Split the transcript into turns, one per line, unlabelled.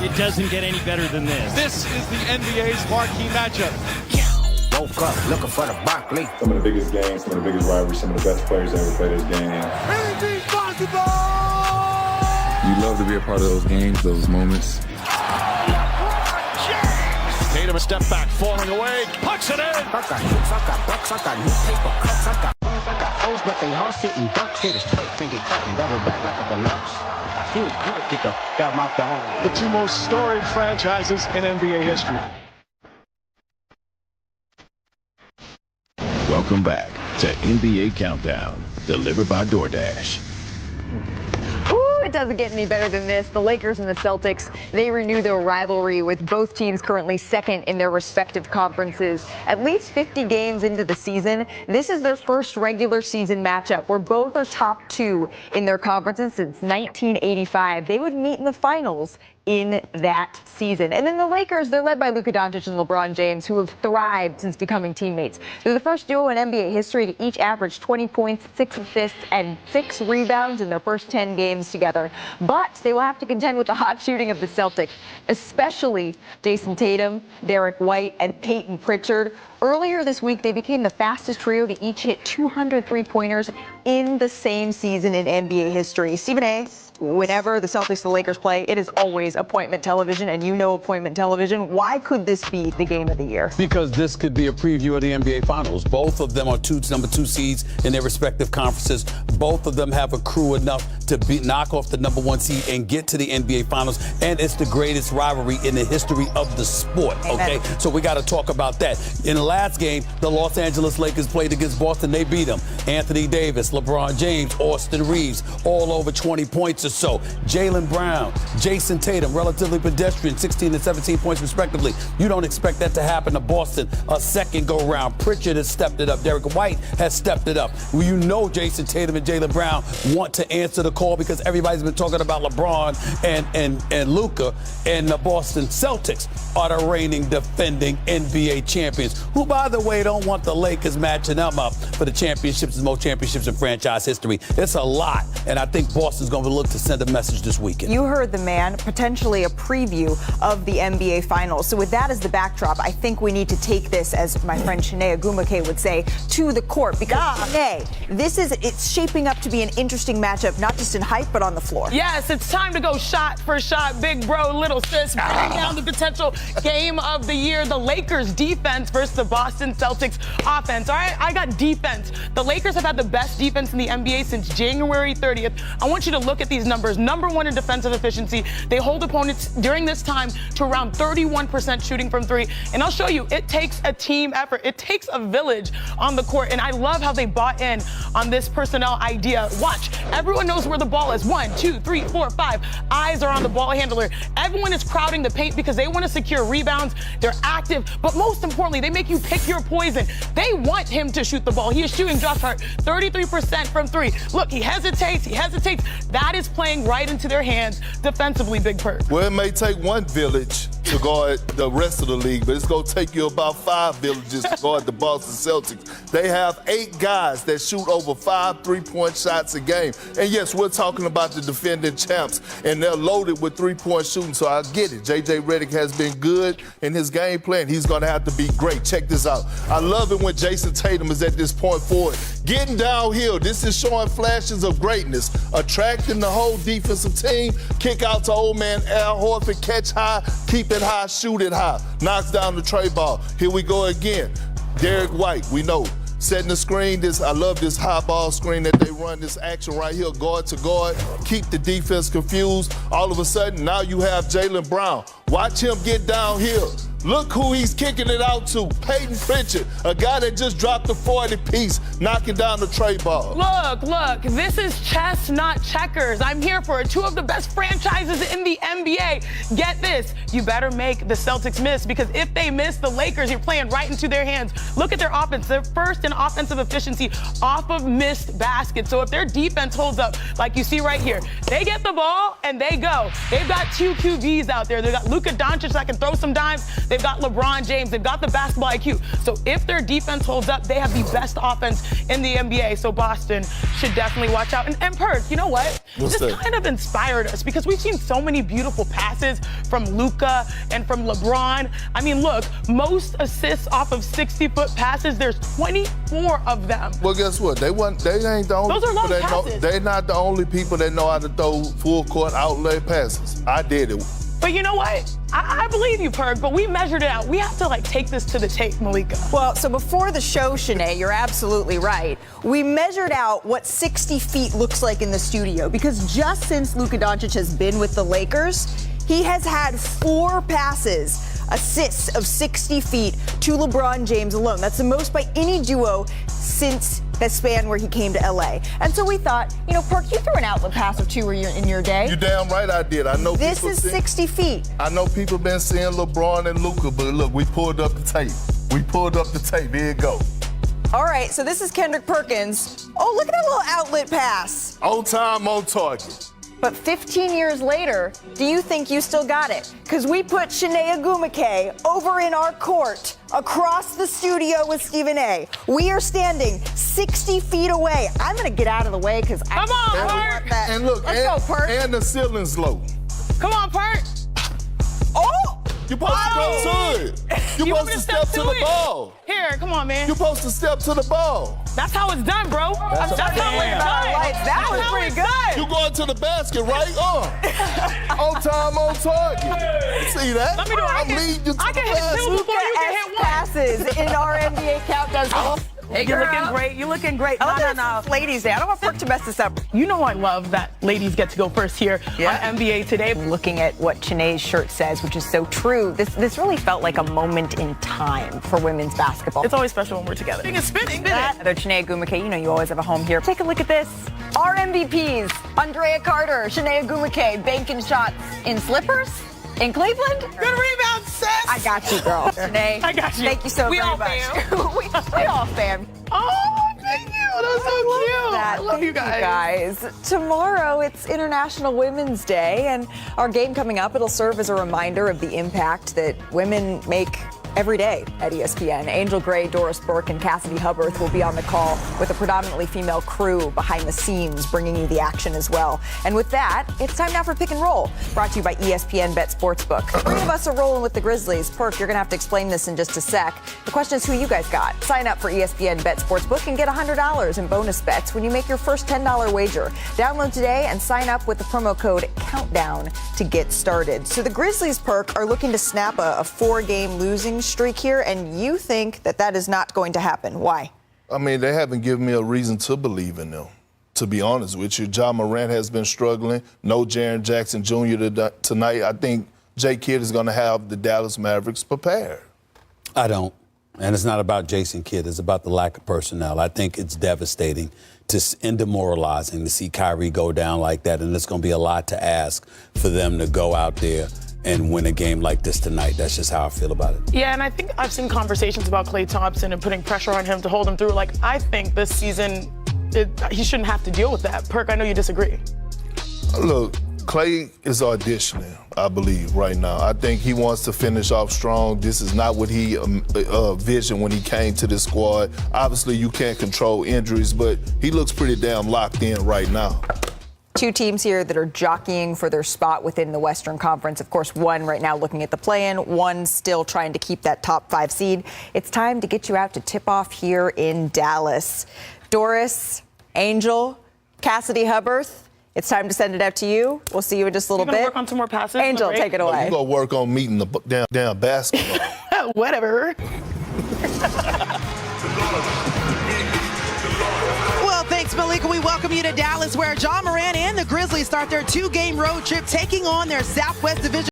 It doesn't get any better than this.
This is the NBA's marquee matchup.
Woke up looking for the Barkley.
Some of the biggest games, some of the biggest rivalries, some of the best players that ever played this game.
Anything possible!
You love to be a part of those games, those moments.
Tatum a step back, falling away, pucks it in.
I got hoops, I got bucks, I got newspaper cuts, I got O's, but they all sitting ducks. Hit his straight finger cutting double back like a deluxe. I feel good, get the got my home.
The two most storied franchises in NBA history.
Welcome back to NBA Countdown, delivered by DoorDash.
Ooh, it doesn't get any better than this. The Lakers and the Celtics, they renew their rivalry with both teams currently second in their respective conferences. At least 50 games into the season, this is their first regular season matchup where both are top two in their conferences since 1985. They would meet in the finals in that season. And then the Lakers, they're led by Luka Doncic and LeBron James, who have thrived since becoming teammates. They're the first duo in NBA history to each average 20 points, 6 assists, and 6 rebounds in their first 10 games together. But they will have to contend with the hot shooting of the Celtics, especially Jason Tatum, Derek White, and Peyton Pritchard. Earlier this week, they became the fastest trio to each hit 200 three-pointers in the same season in NBA history. Stephen A., whenever the Celtics and the Lakers play, it is always appointment television, and you know appointment television. Why could this be the game of the year?
Because this could be a preview of the NBA Finals. Both of them are number two seeds in their respective conferences. Both of them have accrued enough to knock off the number one seed and get to the NBA Finals. And it's the greatest rivalry in the history of the sport.
Amen.
Okay, so we got to talk about that. In the last game, the Los Angeles Lakers played against Boston. They beat them. Anthony Davis, LeBron James, Austin Reeves, all over 20 points or so. Jaylen Brown, Jason Tatum, relatively pedestrian, 16 and 17 points respectively. You don't expect that to happen to Boston a second go round. Pritchard has stepped it up. Derek White has stepped it up. Well, you know Jason Tatum and Jaylen Brown want to answer the call because everybody's been talking about LeBron and Luka, and the Boston Celtics are the reigning defending NBA champions, who, by the way, don't want the Lakers matching them up for the championships and most championships in franchise history. It's a lot, and I think Boston's going to look to send a message this weekend.
You heard the man, potentially a preview of the NBA Finals. So with that as the backdrop, I think we need to take this, as my friend Shanae Agumake would say, to the court. Because Shanae, it's shaping up to be an interesting matchup, not just in hype, but on the floor.
Yes, it's time to go shot for shot. Big bro, little sis, bring down the potential game of the year. The Lakers defense versus the Boston Celtics offense. All right, I got defense. The Lakers have had the best defense in the NBA since January 30th. I want you to look at these numbers. Number one in defensive efficiency. They hold opponents during this time to around 31% shooting from three. And I'll show you, it takes a team effort. It takes a village on the court. And I love how they bought in on this personnel idea. Watch, everyone knows where the ball is. 1, 2, 3, 4, 5. Eyes are on the ball handler. Everyone is crowding the paint because they want to secure rebounds. They're active, but most importantly, they make you pick your poison. They want him to shoot the ball. He is shooting, Josh Hart, 33% from three. Look, he hesitates. That is playing right into their hands defensively, Big Perk.
Well, it may take one village to guard the rest of the league, but it's going to take you about 5 villages to guard the Boston Celtics. They have 8 guys that shoot over 5 3-point shots a game. And yes, we're talking about the defending champs, and they're loaded with 3-point shooting, so I get it. J.J. Redick has been good in his game plan. He's going to have to be great. Check this out. I love it when Jason Tatum is at this point forward. Getting downhill, this is showing flashes of greatness, attracting the whole defensive team. Kick out to old man Al Horford, catch high, keep it high, shoot it high. Knocks down the tray ball. Here we go again. Derek White, we know. Setting the screen, I love this high ball screen that they run, this action right here, guard to guard, keep the defense confused. All of a sudden, now you have Jaylen Brown. Watch him get downhill. Look who he's kicking it out to, Peyton Pritchard, a guy that just dropped a 40-piece, knocking down the tray ball.
Look, this is chess, not checkers. I'm here for it. 2 of the best franchises in the NBA. Get this, you better make the Celtics miss, because if they miss, the Lakers, you're playing right into their hands. Look at their offense. They're first in offensive efficiency off of missed baskets. So if their defense holds up, like you see right here, they get the ball and they go. They've got 2 QBs out there. They've got Luka Doncic that can throw some dimes. They've got LeBron James. They've got the basketball IQ. So if their defense holds up, they have the best offense in the NBA. So Boston should definitely watch out. And Perk, you know what? This kind of inspired us because we've seen so many beautiful passes from Luka and from LeBron. I mean, look, most assists off of 60-foot passes, there's 24 of them.
Well, guess what? They ain't the only
Those are long
people
passes.
They're not the only people that know how to throw full court outlet passes. I did it.
But you know what? I believe you, Perk, but we measured it out. We have to, take this to the tape, Malika.
Well, so before the show, Shanae, you're absolutely right. We measured out what 60 feet looks like in the studio because just since Luka Doncic has been with the Lakers, he has had 4 assists of 60 feet to LeBron James alone. That's the most by any duo since the span where he came to LA. And so we thought, Perk, you threw an outlet pass or 2 in your day.
You damn right I did. I know
this is 60 feet.
I know people been seeing LeBron and Luka, but look, we pulled up the tape. Here you go.
All right, so this is Kendrick Perkins. Oh, look at that little outlet pass.
On time, on target.
But 15 years later, do you think you still got it? Because we put Shanae Agumike over in our court across the studio with Stephen A. We are standing 60 feet away. I'm going to get out of the way because I don't want that.
And look,
Let's go, Perk.
And the ceiling's low.
Come on, Perk.
Oh!
You're supposed to go to it. You're supposed to step to the ball.
Here, come on, man.
You're supposed to step to the ball.
That's how it's done, bro. That's how it's done.
That was pretty good.
You going to the basket, right? On time, on target. See that?
Let me do it.
I'm leading you to
I
the
can hit 2
basket.
before you can hit 1.
Passes in our NBA countdown.
Hey,
you're looking great. You're looking great. No. Ladies' Day. I don't want Perk to mess this up.
You know I love that ladies get to go first here on NBA Today.
Looking at what Shanae's shirt says, which is so true, this really felt like a moment in time for women's basketball.
It's always special when we're together. It's spinning.
Though Shanae Agumike, you always have a home here. Take a look at this. Our MVPs, Andrea Carter, Shanae Agumike, banking shots in slippers in Cleveland.
Good rebound, sis.
I got you, girl. Shanae,
I got you.
Thank you so
we
very
all
much.
Fam.
we all fam.
Oh, thank you. That was so cute. I love you guys.
Tomorrow, it's International Women's Day, and our game coming up, it'll serve as a reminder of the impact that women make every day at ESPN. Angel Gray, Doris Burke, and Cassidy Hubbarth will be on the call with a predominantly female crew behind the scenes, bringing you the action as well. And with that, it's time now for Pick and Roll, brought to you by ESPN Bet Sportsbook. 3 of us are rolling with the Grizzlies. Perk, you're going to have to explain this in just a sec. The question is who you guys got. Sign up for ESPN Bet Sportsbook and get $100 in bonus bets when you make your first $10 wager. Download today and sign up with the promo code COUNTDOWN to get started. So the Grizzlies, Perk, are looking to snap a 4-game losing streak here, and you think that is not going to happen. Why?
I mean, they haven't given me a reason to believe in them, to be honest with you. Ja Morant has been struggling. No Jaren Jackson Jr. tonight. I think Jay Kidd is going to have the Dallas Mavericks prepared.
I don't. And it's not about Jason Kidd. It's about the lack of personnel. I think it's devastating and demoralizing to see Kyrie go down like that, and it's going to be a lot to ask for them to go out there and win a game like this tonight. That's just how I feel about it.
Yeah, and I think I've seen conversations about Klay Thompson and putting pressure on him to hold him through. I think this season, he shouldn't have to deal with that. Perk, I know you disagree.
Look, Klay is auditioning, I believe, right now. I think he wants to finish off strong. This is not what he envisioned when he came to this squad. Obviously, you can't control injuries, but he looks pretty damn locked in right now.
2 teams here that are jockeying for their spot within the Western Conference. Of course, one right now looking at the play-in, one still trying to keep that top 5 seed. It's time to get you out to tip off here in Dallas. Doris, Angel, Cassidy Hubbarth, it's time to send it out to you. We'll see you in just a little bit.
Work on some more passes.
Angel, take it away.
You're going to work on meeting the damn basketball.
Whatever.
Well, thanks, Malika. We welcome you to Dallas, where Ja Morant and the Grizzlies start their 2-game road trip, taking on their Southwest Division